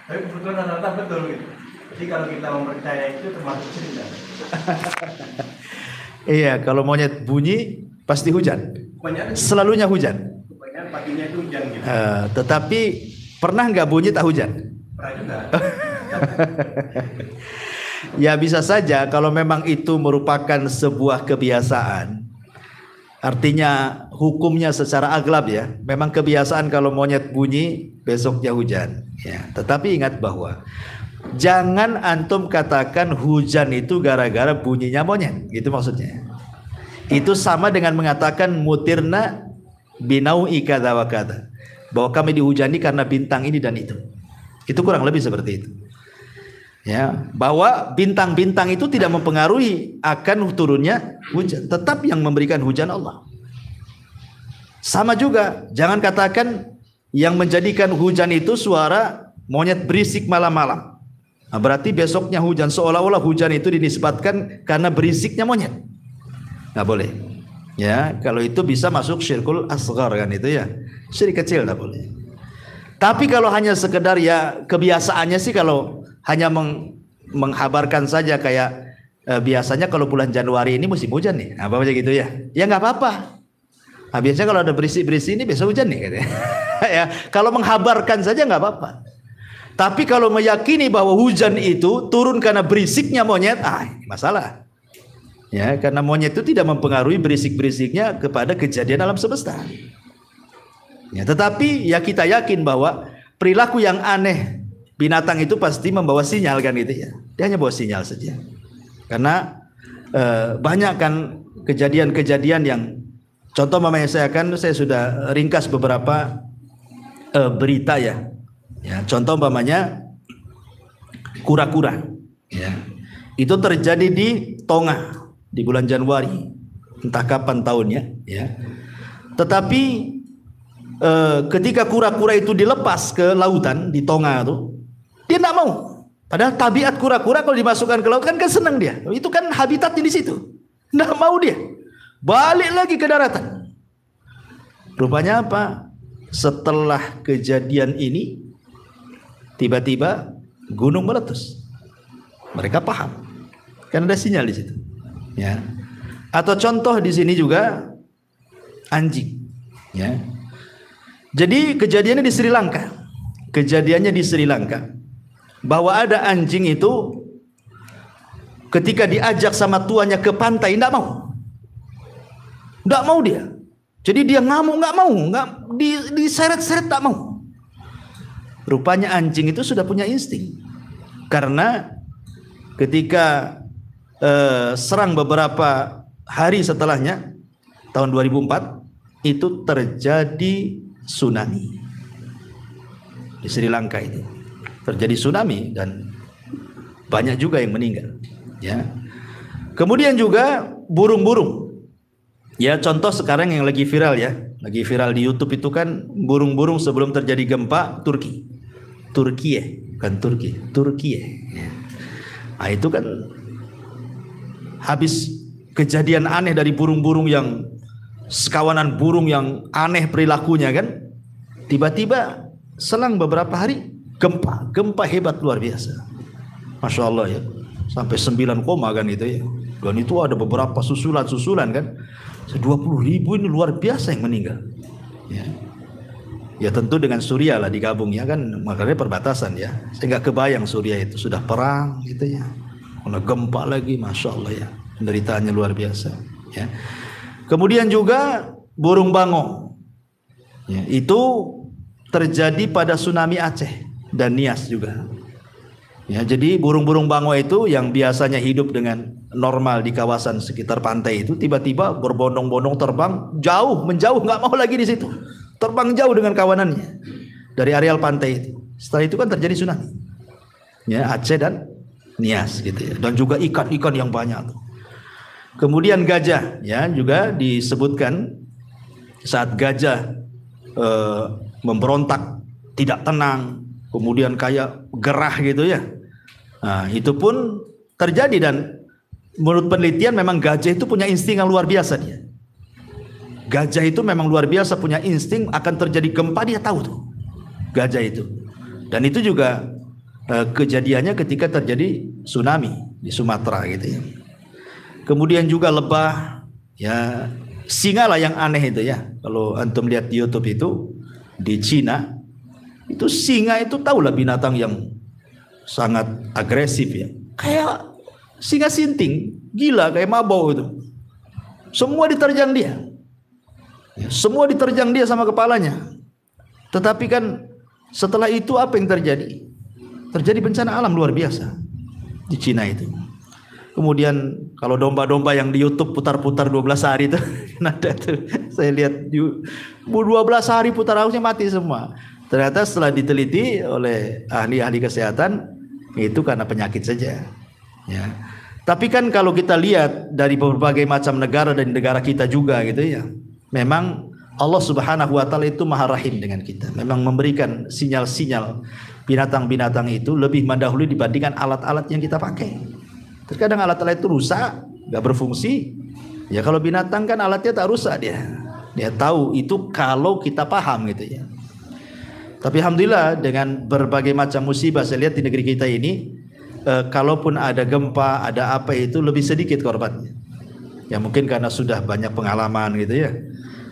Tapi kebetulan rata-rata betul gitu. Jadi kalau kita mempercayai itu termasuk cerita. Iya, kalau monyet bunyi pasti hujan. Selalunya hujan. Kebanyakan paginya itu hujan gitu. Tetapi pernah nggak bunyi tak hujan? Pernah juga. Ya bisa saja kalau memang itu merupakan sebuah kebiasaan. Artinya hukumnya secara aglab ya. Memang kebiasaan kalau monyet bunyi besoknya hujan. Ya, tetapi ingat bahwa jangan antum katakan hujan itu gara-gara bunyinya monyet. Gitu maksudnya. Itu sama dengan mengatakan mutirna binau'i kadza wa kadza, bahwa kami dihujani karena bintang ini dan itu. Itu kurang lebih seperti itu. Ya, bahwa bintang-bintang itu tidak mempengaruhi akan turunnya hujan, tetap yang memberikan hujan Allah. Sama juga, jangan katakan yang menjadikan hujan itu suara monyet berisik malam-malam. Nah, berarti besoknya hujan, seolah-olah hujan itu dinisbatkan karena berisiknya monyet. Nggak boleh. Ya, kalau itu bisa masuk syirkul asghar kan itu ya. Syirik kecil nggak boleh. Tapi kalau hanya sekedar ya kebiasaannya sih, kalau hanya menghabarkan saja kayak biasanya kalau bulan Januari ini musim hujan nih, apa aja gitu ya. Ya nggak apa-apa. Nah, biasanya kalau ada berisik-berisik ini besok hujan nih katanya. Ya, kalau menghabarkan saja nggak apa-apa. Tapi kalau meyakini bahwa hujan itu turun karena berisiknya monyet, ini masalah. Ya, karena monyet itu tidak mempengaruhi berisik-berisiknya kepada kejadian alam semesta. Ya, tetapi ya kita yakin bahwa perilaku yang aneh binatang itu pasti membawa sinyal kan gitu ya. Dia hanya bawa sinyal saja. Karena banyak kan kejadian-kejadian yang contoh mamanya saya sudah ringkas beberapa berita ya. Ya, contoh umpamanya kura-kura ya. Itu terjadi di Tonga di bulan Januari, entah kapan tahunnya ya. Tetapi ketika kura-kura itu dilepas ke lautan di Tonga itu, dia tidak mau. Padahal tabiat kura-kura kalau dimasukkan ke laut kan senang dia. Itu kan habitatnya di situ. Tidak mau dia. Balik lagi ke daratan. Rupanya apa? Setelah kejadian ini, tiba-tiba gunung meletus. Mereka paham. Kan ada sinyal di situ. Ya. Atau contoh di sini juga anjing. Ya. Jadi kejadiannya di Sri Lanka. Kejadiannya di Sri Lanka. Bahwa ada anjing itu ketika diajak sama tuannya ke pantai tidak mau. Tidak mau dia. Jadi dia ngamuk, nggak mau, nggak diseret-seret tak mau. Rupanya anjing itu sudah punya insting. Karena ketika serang beberapa hari setelahnya tahun 2004 itu terjadi tsunami. Di Sri Lanka itu terjadi tsunami dan banyak juga yang meninggal. Ya. Kemudian juga burung-burung. Ya, contoh sekarang yang lagi viral ya, lagi viral di YouTube itu kan burung-burung sebelum terjadi gempa Turki. Bukan Turki. Ya. Nah, itu kan habis kejadian aneh dari burung-burung yang sekawanan burung yang aneh perilakunya kan, tiba-tiba selang beberapa hari gempa hebat luar biasa. Masya Allah ya, sampai 9 kan gitu ya. Dan itu ada beberapa susulan kan, 20.000 ini luar biasa yang meninggal. Ya tentu dengan Suriah lah digabungnya kan, makanya perbatasan ya. Saya nggak kebayang Suriah itu sudah perang gitu ya, kena gempa lagi, Masya Allah ya, penderitaannya luar biasa. Ya. Kemudian juga burung bangau, ya, itu terjadi pada tsunami Aceh dan Nias juga. Ya, jadi burung-burung bangau itu yang biasanya hidup dengan normal di kawasan sekitar pantai itu tiba-tiba berbondong-bondong terbang menjauh, nggak mau lagi di situ, terbang jauh dengan kawanannya dari areal pantai itu. Setelah itu kan terjadi tsunami, ya, Aceh dan Nias gitu ya, dan juga ikan-ikan yang banyak tuh. Kemudian gajah, ya, juga disebutkan saat gajah memberontak, tidak tenang, kemudian kayak gerah gitu ya. Nah, itu pun terjadi dan menurut penelitian memang gajah itu punya insting yang luar biasa dia. Gajah itu memang luar biasa punya insting akan terjadi gempa, dia tahu tuh gajah itu. Dan itu juga kejadiannya ketika terjadi tsunami di Sumatera gitu ya. Kemudian juga lebah, ya, singa lah yang aneh itu ya. Kalau antum lihat di YouTube itu di Cina, itu singa itu tahulah binatang yang sangat agresif ya. Kayak singa sinting, gila kayak mabau itu. Semua diterjang dia. Ya, semua diterjang dia sama kepalanya. Tetapi kan setelah itu apa yang terjadi? Terjadi bencana alam luar biasa di Cina itu. Kemudian kalau domba-domba yang di YouTube putar-putar 12 hari itu ada tuh, saya lihat 12 hari putar harusnya mati semua. Ternyata setelah diteliti oleh ahli-ahli kesehatan itu karena penyakit saja. Ya. Tapi kan kalau kita lihat dari berbagai macam negara dan negara kita juga gitu ya, memang Allah Subhanahu wa taala itu Maha Rahim dengan kita. Memang memberikan sinyal-sinyal binatang-binatang itu lebih mendahului dibandingkan alat-alat yang kita pakai. Terkadang alat-alat itu rusak, nggak berfungsi. Ya kalau binatang kan alatnya tak rusak dia. Dia tahu itu kalau kita paham gitu ya. Tapi alhamdulillah dengan berbagai macam musibah saya lihat di negeri kita ini, kalaupun ada gempa, ada apa itu lebih sedikit korbannya. Ya mungkin karena sudah banyak pengalaman gitu ya.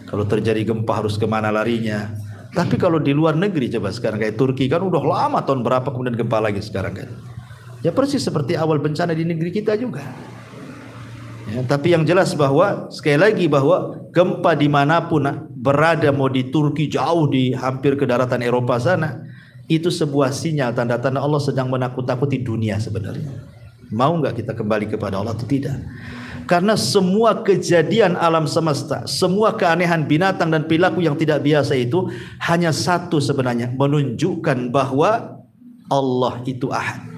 Kalau terjadi gempa harus kemana larinya. Tapi kalau di luar negeri coba sekarang kayak Turki kan udah lama tahun berapa kemudian gempa lagi sekarang kan. Ya persis seperti awal bencana di negeri kita juga. Ya, tapi yang jelas bahwa sekali lagi bahwa gempa dimanapun berada, mau di Turki jauh di hampir ke daratan Eropa sana, itu sebuah sinyal tanda-tanda Allah sedang menakut-nakuti dunia sebenarnya. Mau nggak kita kembali kepada Allah atau tidak? Karena semua kejadian alam semesta, semua keanehan binatang dan perilaku yang tidak biasa itu hanya satu sebenarnya, menunjukkan bahwa Allah itu ahad.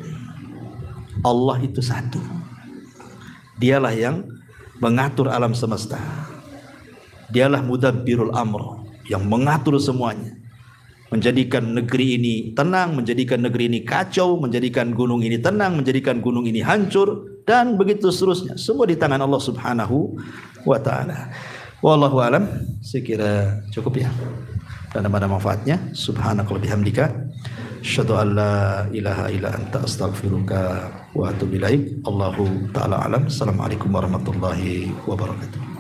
Allah itu satu. Dialah yang mengatur alam semesta. Dialah mudabbirul amr, yang mengatur semuanya. Menjadikan negeri ini tenang, menjadikan negeri ini kacau, menjadikan gunung ini tenang, menjadikan gunung ini hancur, dan begitu seterusnya. Semua di tangan Allah Subhanahu wa ta'ala. Wallahu alam, saya kira cukup ya. Dan ada manfaatnya. Subhanakallahumma bihamdika, asyhadu an la ilaha illa anta astaghfiruka wa atubu ilaik. Allahu ta'ala alam. Assalamualaikum warahmatullahi wabarakatuh.